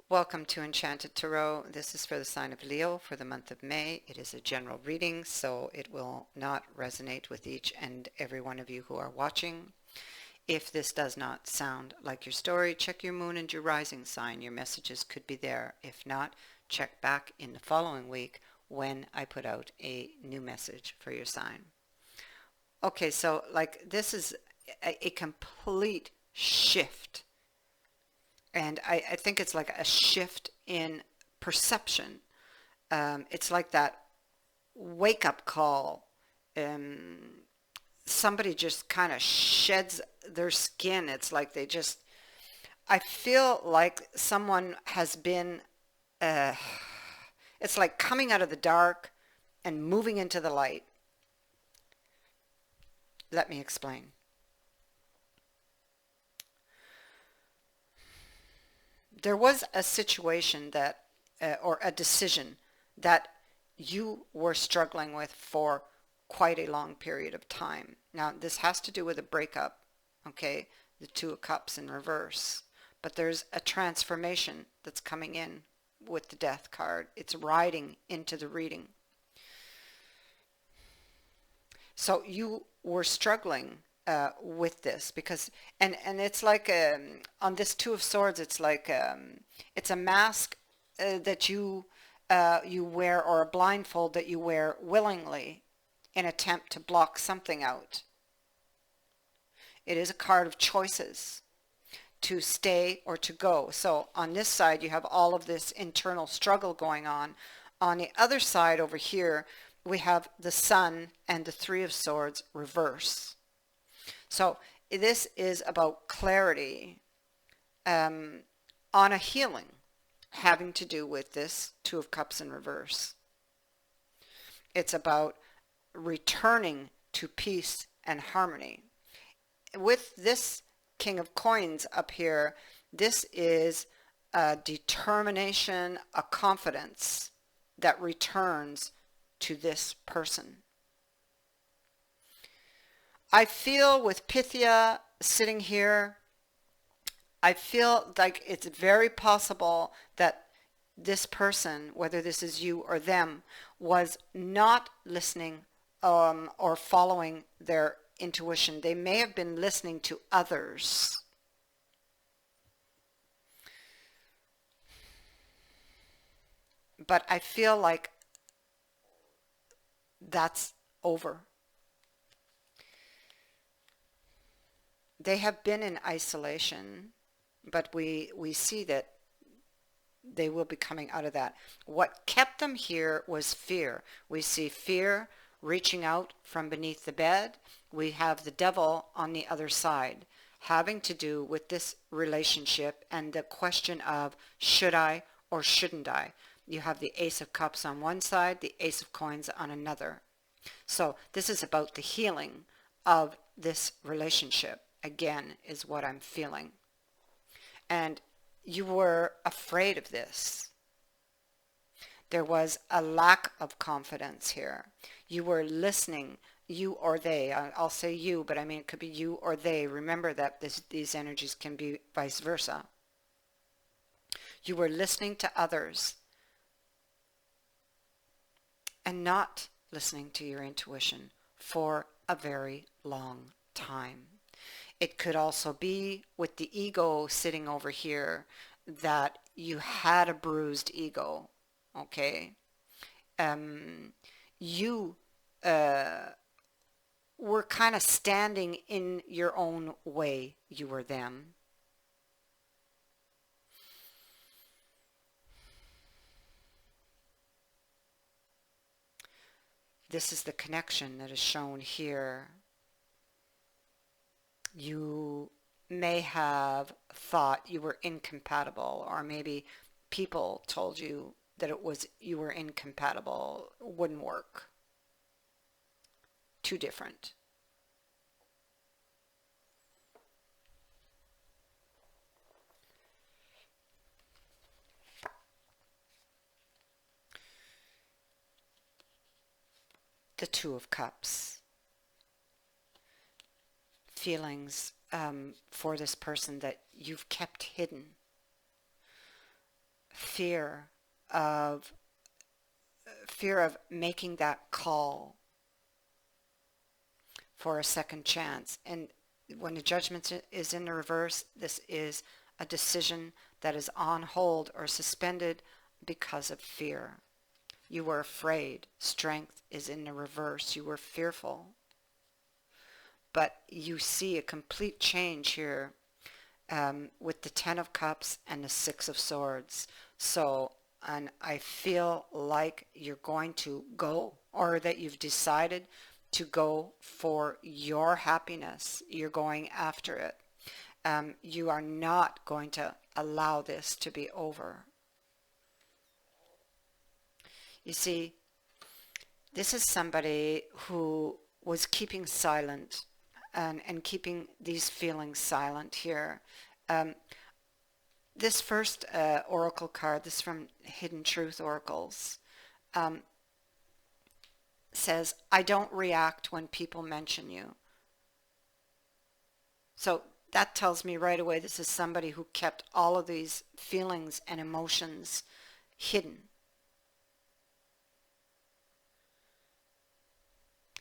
Welcome to Enchanted Tarot. This is for the sign of Leo for the month of May. It is a general reading, so it will not resonate with each and every one of you who are watching. If this does not sound like your story, check your moon and your rising sign. Your messages could be there. If not, check back in the following week when I put out a new message for your sign. Okay, so this is a complete shift. And I think it's like a shift in perception. It's like that wake up call. Um, Somebody just kind of sheds their skin. It's like I feel like someone has been, uh, it's like coming out of the dark and moving into the light. Let me explain. There was a situation or a decision that you were struggling with for quite a long period of time. Now, this has to do with a breakup, okay? The Two of Cups in reverse. But there's a transformation that's coming in with the Death card. It's riding into the reading. So you were struggling with this because, and it's like on this Two of Swords, it's like it's a mask that you wear, or a blindfold that you wear willingly in attempt to block something out. It is a card of choices, to stay or to go. So on this side, you have all of this internal struggle going on. On the other side over here, we have the Sun and the Three of Swords reverse. So this is about clarity on a healing having to do with this Two of Cups in reverse. It's about returning to peace and harmony. With this King of Coins up here, this is a determination, a confidence that returns to this person. I feel with Pythia sitting here, I feel like it's very possible that this person, whether this is you or them, was not listening or following their intuition. They may have been listening to others. But I feel like that's over. They have been in isolation, but we see that they will be coming out of that. What kept them here was fear. We see fear reaching out from beneath the bed. We have the devil on the other side, having to do with this relationship and the question of should I or shouldn't I? You have the Ace of Cups on one side, the Ace of Coins on another. So this is about the healing of this relationship, again, is what I'm feeling. And you were afraid of this. There was a lack of confidence here. You were listening, you or they. I'll say you, but I mean it could be you or they. Remember that these energies can be vice versa. You were listening to others and not listening to your intuition for a very long time. It could also be with the ego sitting over here, that you had a bruised ego, okay? You were kind of standing in your own way, you or them. This is the connection that is shown here. You may have thought you were incompatible, or maybe people told you that you were incompatible, wouldn't work. Too different. The Two of Cups. Feelings for this person that you've kept hidden. fear of fear of making that call for a second chance. And when the judgment is in the reverse, this is a decision that is on hold or suspended because of fear. You were afraid. Strength is in the reverse. You were fearful. But you see a complete change here with the Ten of Cups and the Six of Swords. So, and I feel like you're going to go, or that you've decided to go for your happiness. You're going after it. You are not going to allow this to be over. You see, this is somebody who was keeping silent and keeping these feelings silent here. This first oracle card, this is from Hidden Truth Oracles, says, I don't react when people mention you. So that tells me right away this is somebody who kept all of these feelings and emotions hidden.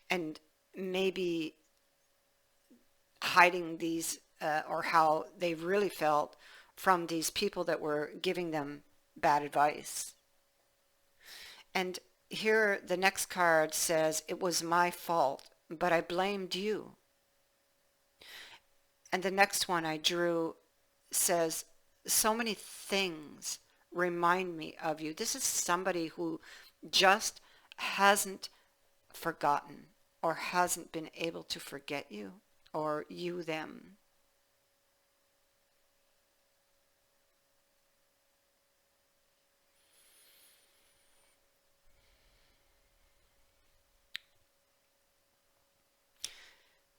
And maybe hiding these or how they really felt from these people that were giving them bad advice. And here the next card says, it was my fault, but I blamed you. And the next one I drew says, so many things remind me of you. This is somebody who just hasn't forgotten or hasn't been able to forget you, or you them.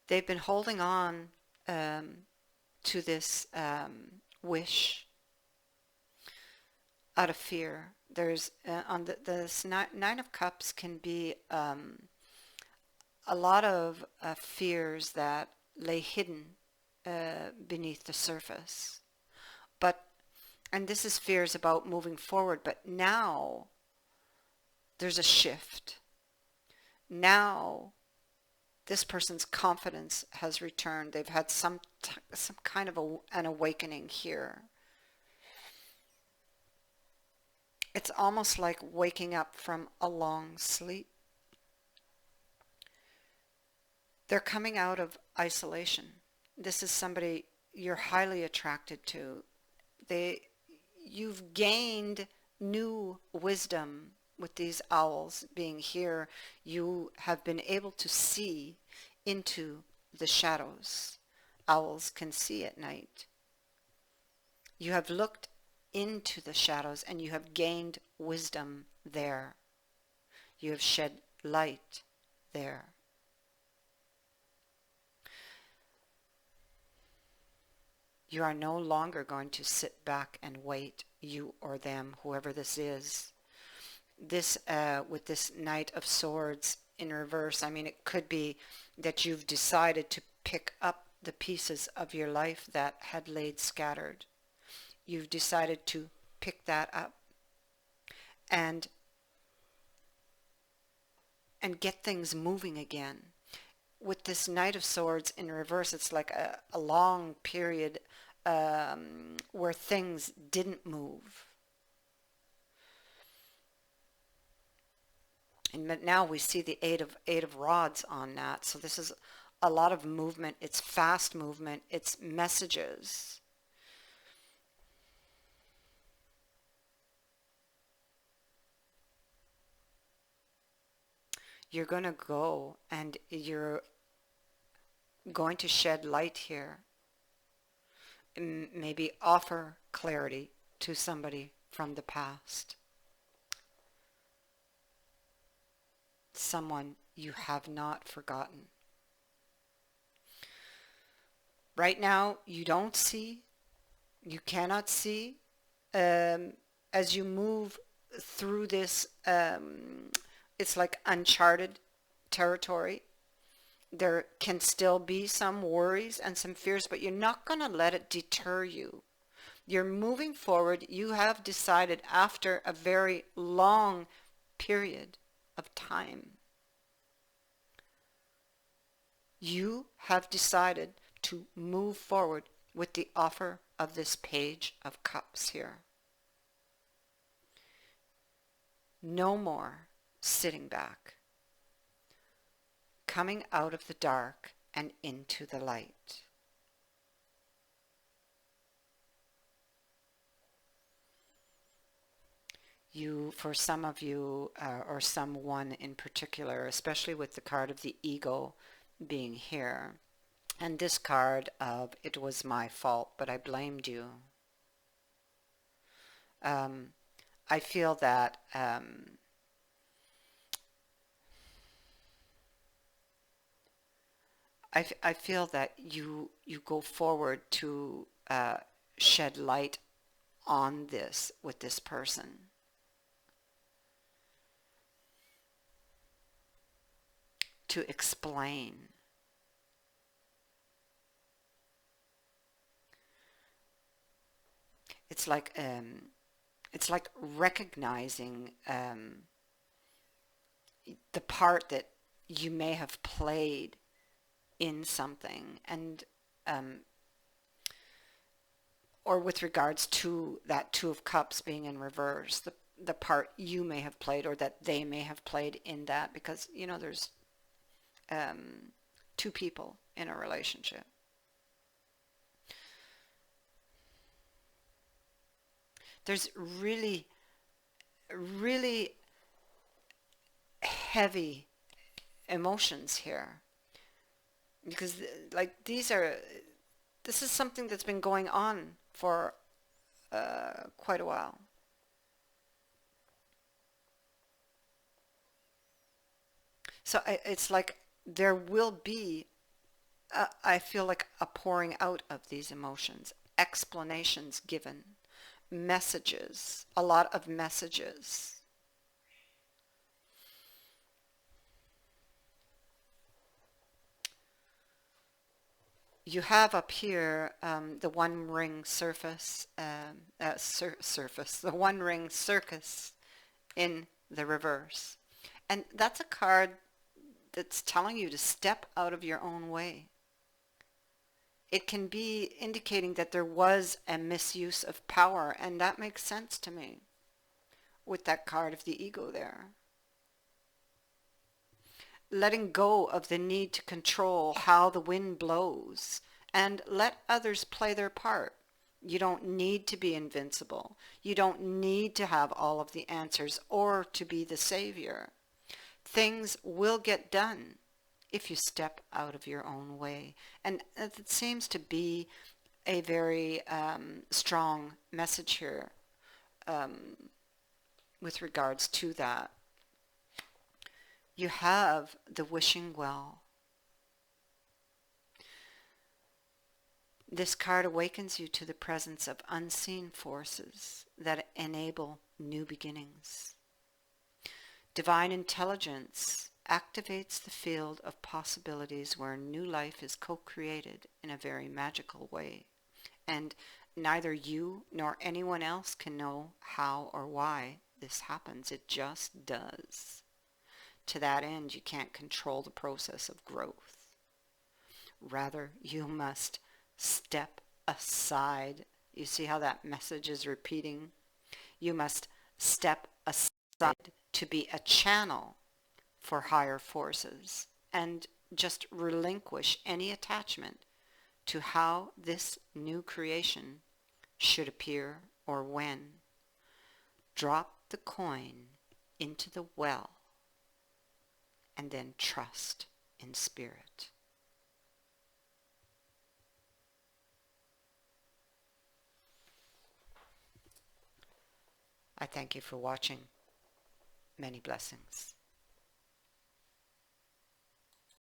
They've been holding on to this wish out of fear. There's on this Nine of Cups can be a lot of fears that lay hidden beneath the surface. And this is fears about moving forward, but now there's a shift. Now this person's confidence has returned. They've had some kind of an awakening here. It's almost like waking up from a long sleep. They're coming out of isolation. This is somebody you're highly attracted to. You've gained new wisdom with these owls being here. You have been able to see into the shadows. Owls can see at night. You have looked into the shadows and you have gained wisdom there. You have shed light there. You are no longer going to sit back and wait, you or them, whoever this is. This, with this Knight of Swords in reverse, I mean, it could be that you've decided to pick up the pieces of your life that had laid scattered. You've decided to pick that up and get things moving again. With this Knight of Swords in reverse, it's like a long period where things didn't move. But now we see the eight of rods on that. So this is a lot of movement. It's fast movement. It's messages. You're going to go and you're going to shed light here. Maybe offer clarity to somebody from the past. Someone you have not forgotten. Right now, you don't see, you cannot see. As you move through this, it's like uncharted territory. There can still be some worries and some fears, but you're not going to let it deter you. You're moving forward. You have decided after a very long period of time. You have decided to move forward with the offer of this Page of Cups here. No more sitting back, coming out of the dark and into the light. You, for some of you, or someone in particular, especially with the card of the ego being here, and this card of it was my fault, but I blamed you. I feel that I feel that you go forward to shed light on this with this person. To explain. It's like recognizing the part that you may have played in something, and or with regards to that Two of Cups being in reverse, the part you may have played or that they may have played in that, because you know there's two people in a relationship. There's really, really heavy emotions here, because like this is something that's been going on for quite a while. So it's like there will be, I feel like a pouring out of these emotions, explanations given, messages, a lot of messages. You have up here the one ring surface, the one ring circus in the reverse. And that's a card that's telling you to step out of your own way. It can be indicating that there was a misuse of power, and that makes sense to me with that card of the ego there. Letting go of the need to control how the wind blows and let others play their part. You don't need to be invincible. You don't need to have all of the answers or to be the savior. Things will get done if you step out of your own way. And it seems to be a very strong message here with regards to that. You have the wishing well. This card awakens you to the presence of unseen forces that enable new beginnings. Divine intelligence activates the field of possibilities where new life is co-created in a very magical way. And neither you nor anyone else can know how or why this happens. It just does. To that end, you can't control the process of growth. Rather, you must step aside. You see how that message is repeating? You must step aside to be a channel for higher forces and just relinquish any attachment to how this new creation should appear or when. Drop the coin into the well and then trust in spirit. I thank you for watching. Many blessings.